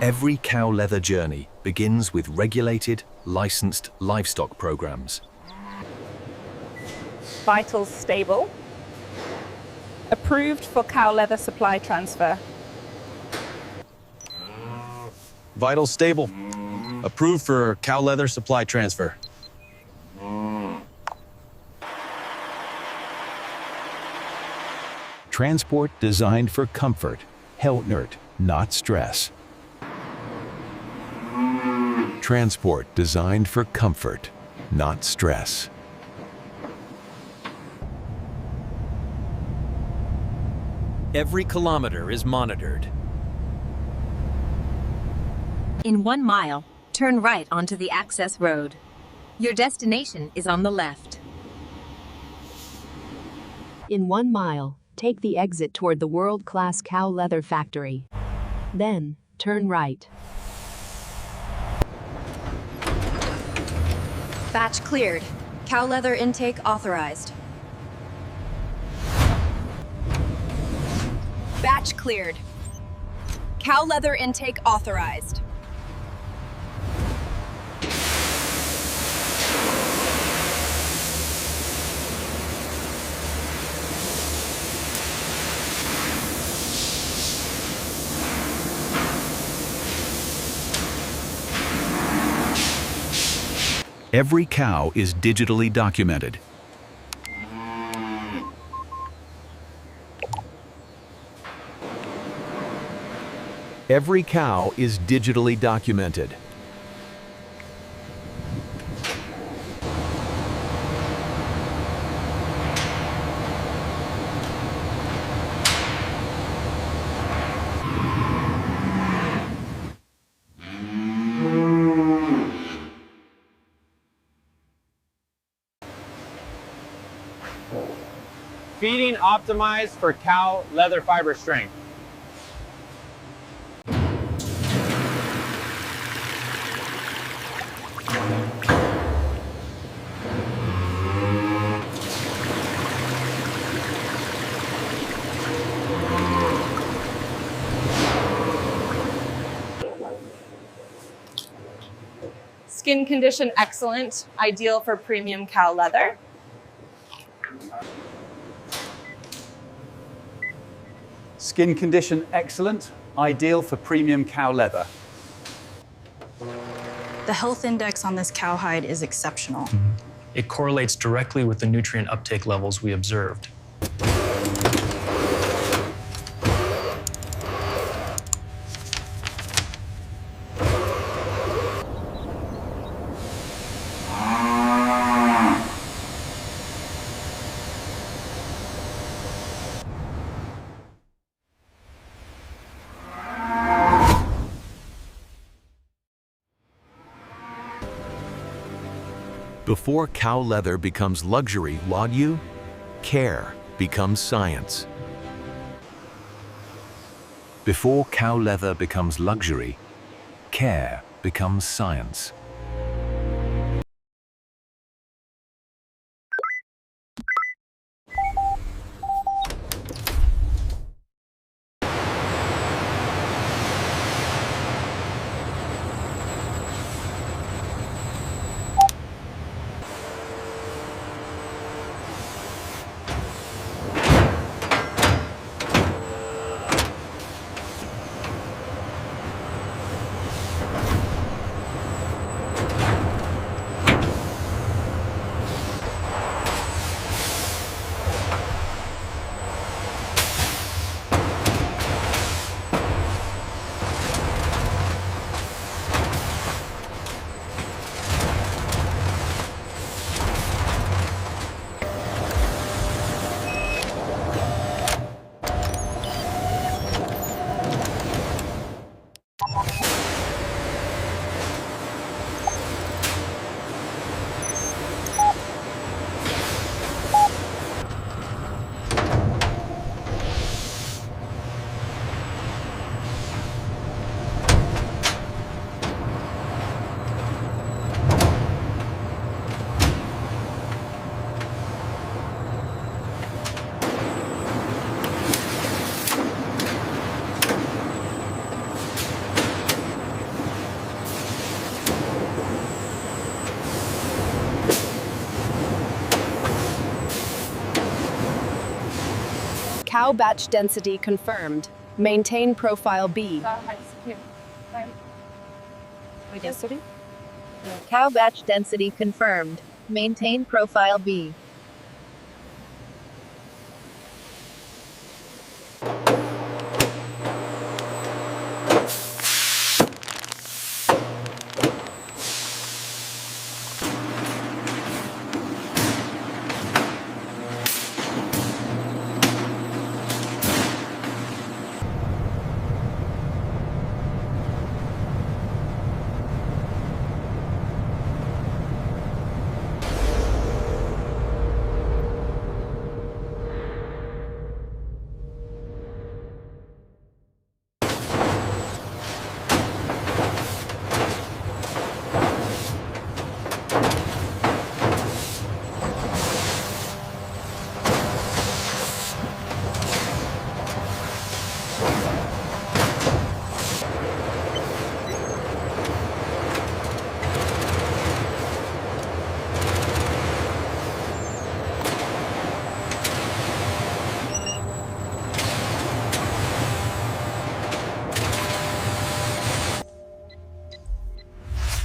Every cow leather journey begins with regulated, licensed livestock programs. Vitals stable. Approved for cow leather supply transfer. Vital stable. Approved for cow leather supply transfer. Transport designed for comfort, Heltnert, not stress. Transport designed for comfort, not stress. Every kilometer is monitored. In 1 mile, turn right onto the access road. Your destination is on the left. In 1 mile, take the exit toward the world-class cow leather factory. Then, turn right. Batch cleared. Cow leather intake authorized. Batch cleared. Cow leather intake authorized. Every cow is digitally documented. Every cow is digitally documented. Feeding optimized for cow leather fiber strength. Skin condition excellent, ideal for premium cow leather. Skin condition excellent, ideal for premium cow leather. The health index on this cowhide is exceptional. It correlates directly with the nutrient uptake levels we observed. Before cow leather becomes luxury, Wagyu, care becomes science. Before cow leather becomes luxury, care becomes science. Cow batch density confirmed. Maintain profile B. Cow batch density confirmed. Maintain profile B.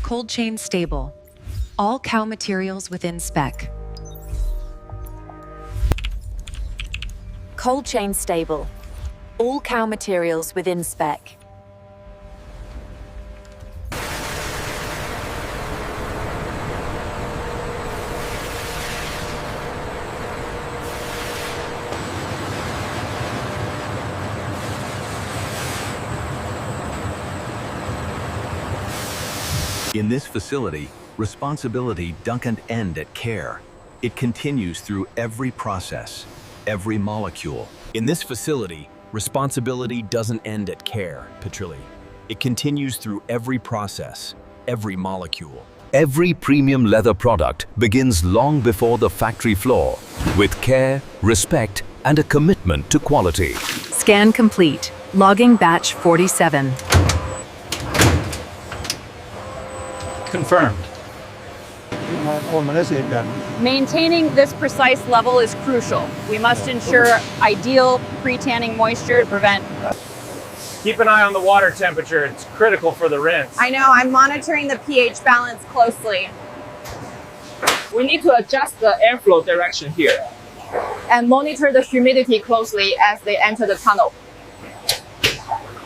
Cold chain stable. All cow materials within spec. Cold chain stable. All cow materials within spec. In this facility, responsibility doesn't end at care. It continues through every process, every molecule. In this facility, responsibility doesn't end at care, Petrilli. It continues through every process, every molecule. Every premium leather product begins long before the factory floor, with care, respect, and a commitment to quality. Scan complete. Logging batch 47. Confirmed. Maintaining this precise level is crucial. We must ensure ideal pre-tanning moisture to prevent. Keep an eye on the water temperature. It's critical for the rinse. I know, I'm monitoring the pH balance closely. We need to adjust the airflow direction here. And monitor the humidity closely as they enter the tunnel.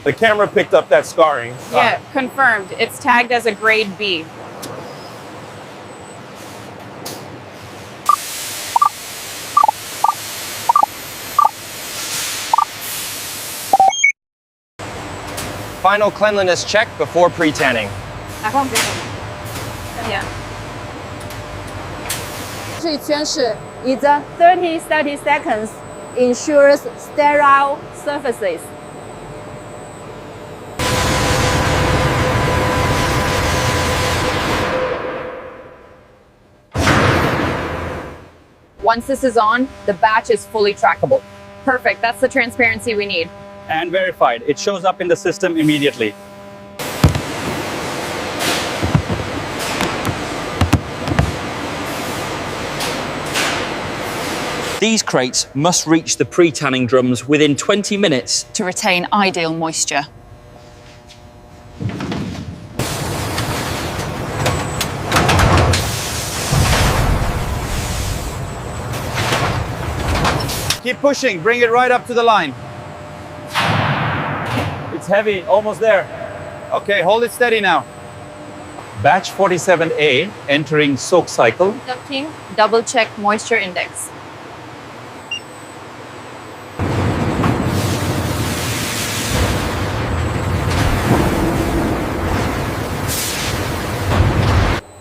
The camera picked up that scarring. Yeah, confirmed. It's tagged as a grade B. Final cleanliness check before pre-tanning. Yeah. 这圈是 is 30 seconds ensures sterile surfaces. Once this is on, the batch is fully trackable. Perfect, that's the transparency we need. And verified. It shows up in the system immediately. These crates must reach the pre-tanning drums within 20 minutes to retain ideal moisture. Keep pushing, bring it right up to the line. It's heavy, almost there. Okay, hold it steady now. Batch 47A entering soak cycle. Ducting, double check moisture index.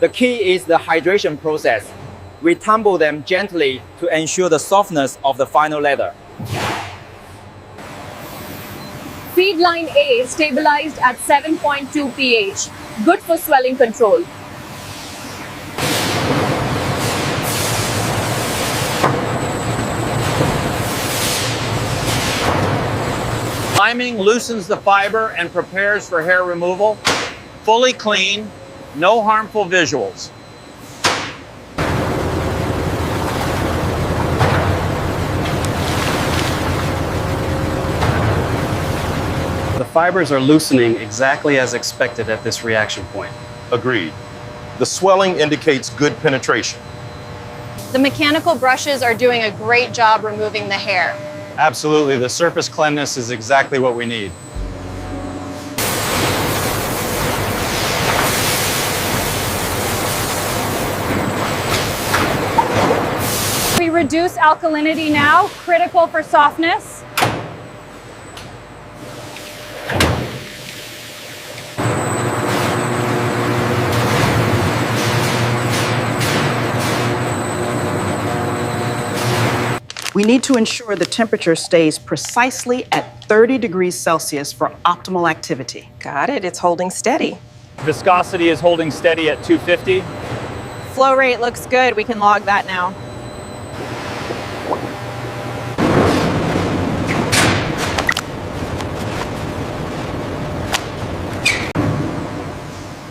The key is the hydration process. We tumble them gently to ensure the softness of the final leather. Feed line A stabilized at 7.2 pH. Good for swelling control. Liming loosens the fiber and prepares for hair removal. Fully clean, no harmful visuals. The fibers are loosening exactly as expected at this reaction point. Agreed. The swelling indicates good penetration. The mechanical brushes are doing a great job removing the hair. Absolutely, the surface cleanness is exactly what we need. We reduce alkalinity now, critical for softness. We need to ensure the temperature stays precisely at 30 degrees Celsius for optimal activity. Got it, it's holding steady. Viscosity is holding steady at 250. Flow rate looks good. We can log that now.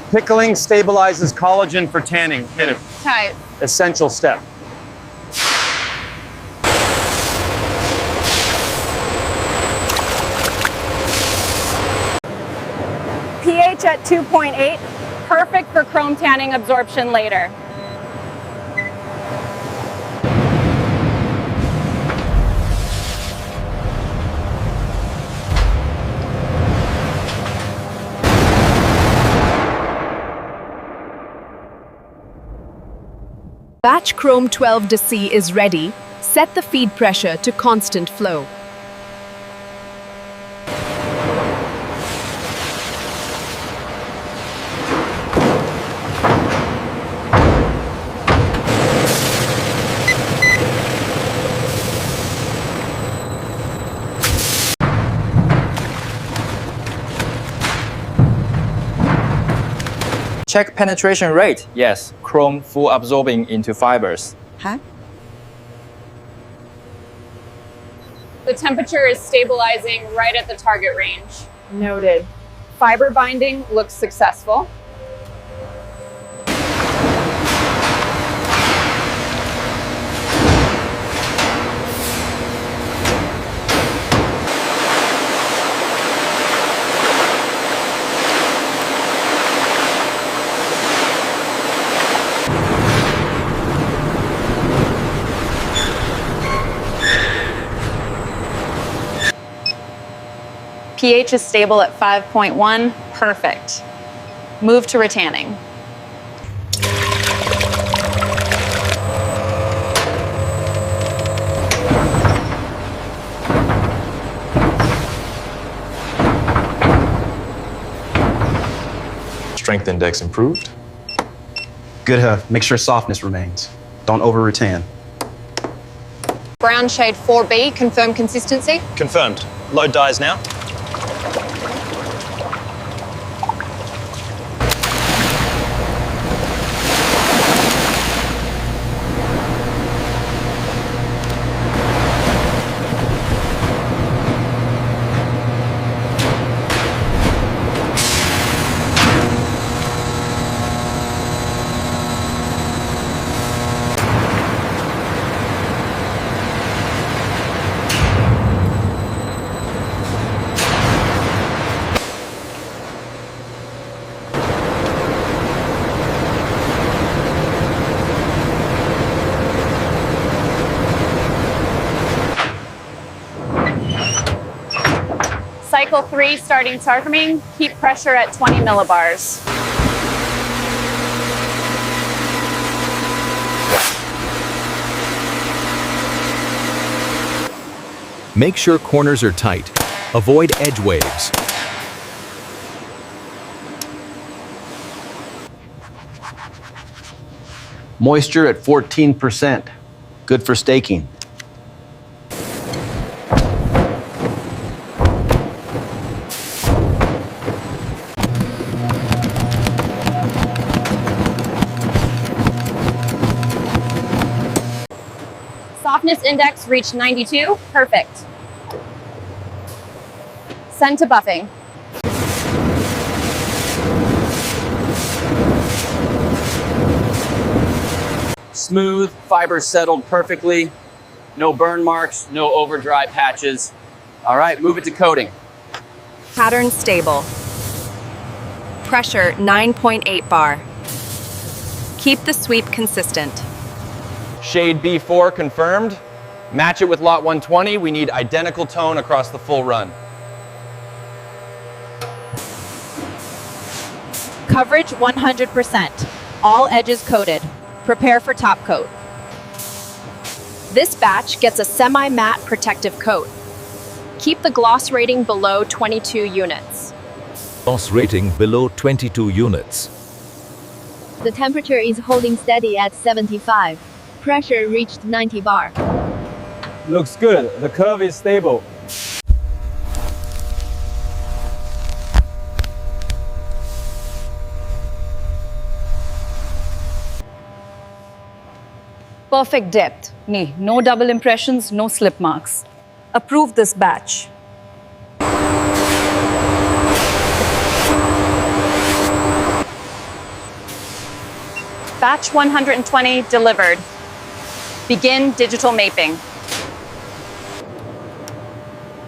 Pickling stabilizes collagen for tanning. Tight. Essential step. pH at 2.8, perfect for chrome tanning absorption later. Batch Chrome 12DC is ready. Set the feed pressure to constant flow. Check penetration rate. Yes, chrome full absorbing into fibers. Huh? The temperature is stabilizing right at the target range. Noted. Fiber binding looks successful. pH is stable at 5.1, perfect. Move to retanning. Strength index improved. Good, make sure softness remains. Don't over-retan. Brown shade 4B, confirm consistency. Confirmed. Load dyes now. Cycle 3 starting targeting, keep pressure at 20 millibars. Make sure corners are tight. Avoid edge waves. Moisture at 14%. Good for staking. Softness index reached 92, perfect. Send to buffing. Smooth, fibers settled perfectly. No burn marks, no over dry patches. All right, move it to coating. Pattern stable. Pressure 9.8 bar. Keep the sweep consistent. Shade B4 confirmed. Match it with lot 120. We need identical tone across the full run. Coverage 100%. All edges coated. Prepare for top coat. This batch gets a semi-matte protective coat. Keep the gloss rating below 22 units. Gloss rating below 22 units. The temperature is holding steady at 75. Pressure reached 90 bar. Looks good. The curve is stable. Perfect depth. No double impressions, no slip marks. Approve this batch. Batch 120 delivered. Begin digital mapping.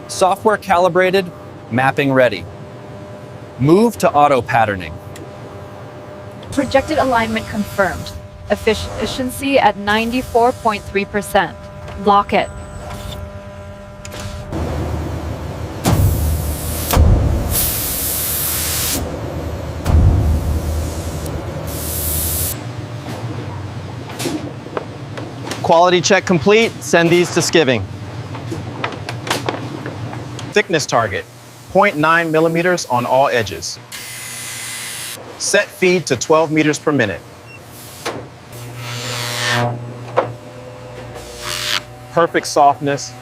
Software calibrated, mapping ready. Move to auto patterning. Projected alignment confirmed. Efficiency at 94.3%. Lock it. Quality check complete. Send these to skiving. Thickness target, 0.9 millimeters on all edges. Set feed to 12 meters per minute. Perfect softness.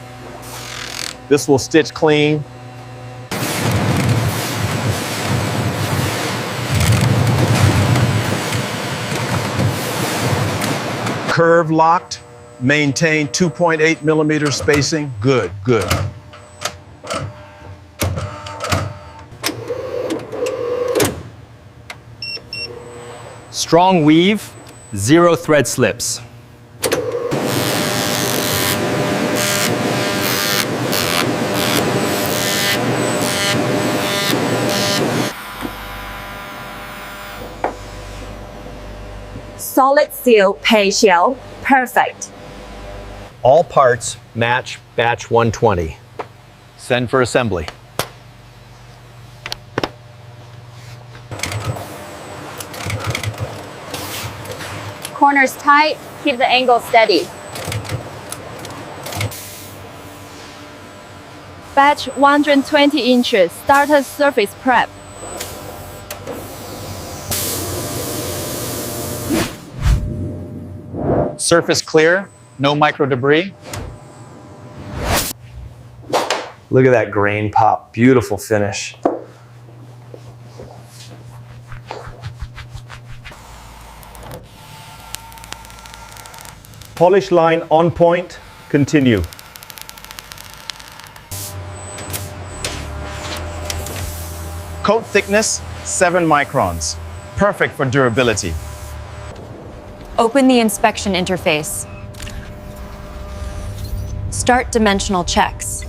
This will stitch clean. Curve locked. Maintain 2.8 millimeter spacing. Good, good. Strong weave, 0 thread slips. Solid seal patio. Perfect. All parts match batch 120. Send for assembly. Corners tight. Keep the angle steady. Batch 120 inches. Starter surface prep. Surface clear, no micro debris. Look at that grain pop. Beautiful finish. Polish line on point. Continue. Coat thickness, 7 microns. Perfect for durability. Open the inspection interface. Start dimensional checks.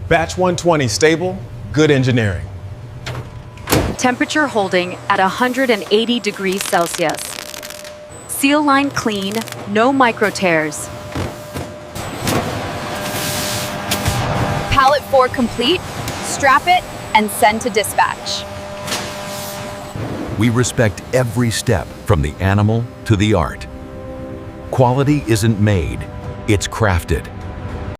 Batch 120 stable, good engineering. Temperature holding at 180 degrees Celsius. Seal line clean, no micro tears. Pallet 4 complete. Strap it and send to dispatch. We respect every step from the animal to the art. Quality isn't made, it's crafted.